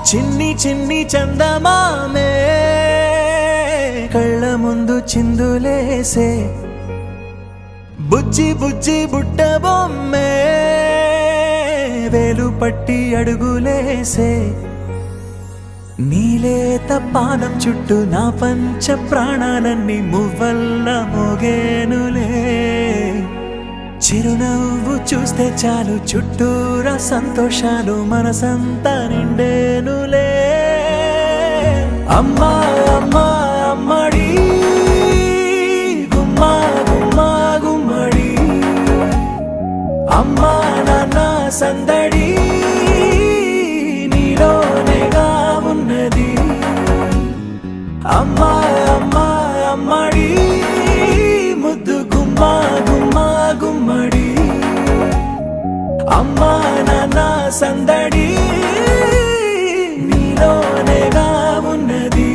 చిన్ని చిన్ని చందమామే కళ్ళ ముందు చిందులేసే బుజ్జి బుజ్జి బుట్ట బొమ్మే వేలు పట్టి అడుగులేసే నీలేత పానం చుట్టూ నా పంచ ప్రాణాలన్నీ మువ్వల్ల మోగేనులే చిరునవ్వు చూస్తే చాలు చుట్టూరా సంతోషాలు మనసంతా నిండేనులే అమ్మా అమ్మా అమ్మడి గుమ్మా గుమ్మా గుమ్మడి అమ్మా నాన్న సందడి నీలోనేగా ఉన్నది అమ్మా అమ్మా అమ్మడి ముద్దు గుమ్మా గుమ్మా గుమ్మడి అమ్మా నాన్న సందడి నీలోనేగా ఉన్నది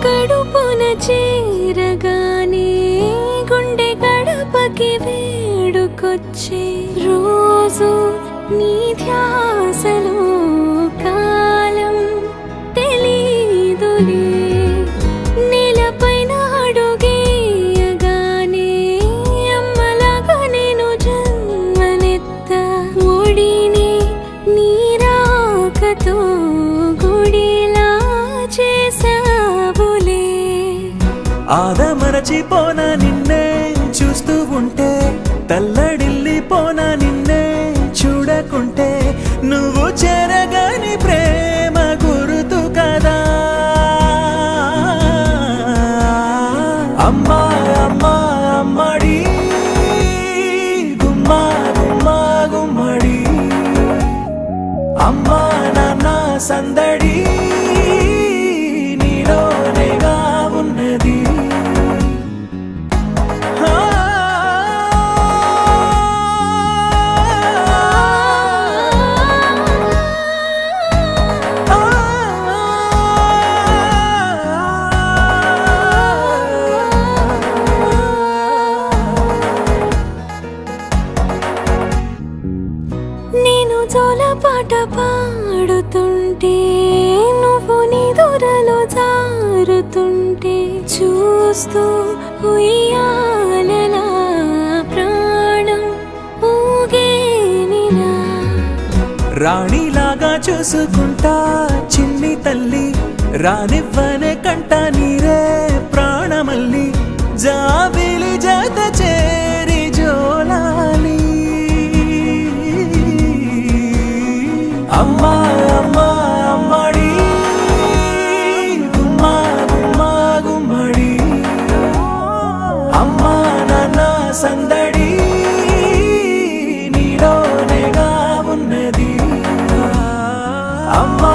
కడుపున చేరగానే గుండె గడపకి వేడుకొచ్చే రోజు నీ ధ్యాసలో కాలం తెలీదులే నేలపైన అడుగేయగానే అమ్మలాగా నేను జన్మనెత్త ఒడిని నీ రాకతో గుడిలా చేసా ఆదమరచిపోనా నిన్నే చూస్తూ ఉంటే తల్లడిల్లిపోనా నిన్నే చూడకుంటే నువ్వు చెరగని ప్రేమ గురుతు కదా అమ్మా అమ్మా అమ్మడి గుమ్మా గుమ్మా గుమ్మడి అమ్మా నాన్న సందడి నీలోనేగా ఉన్నది నేను జోలపాట పాడుతుంటే నువ్వు నీ దూరలో జారుతుంటే చూస్తూ ఉయ్యాలలా ప్రాణం ఊగేనినా రాణిలాగా చూసుకుంటా చిన్ని తల్లి రానివ్వనే కంట నీరే ప్రాణమల్లి జాబిలి జత చేరి జోలాలి అమ్మా అమ్మా అమ్మడి గుమ్మా గుమ్మా గుమ్మడి అమ్మా నాన్న సందడి నీలోనేగా ఉన్నది అమ్మా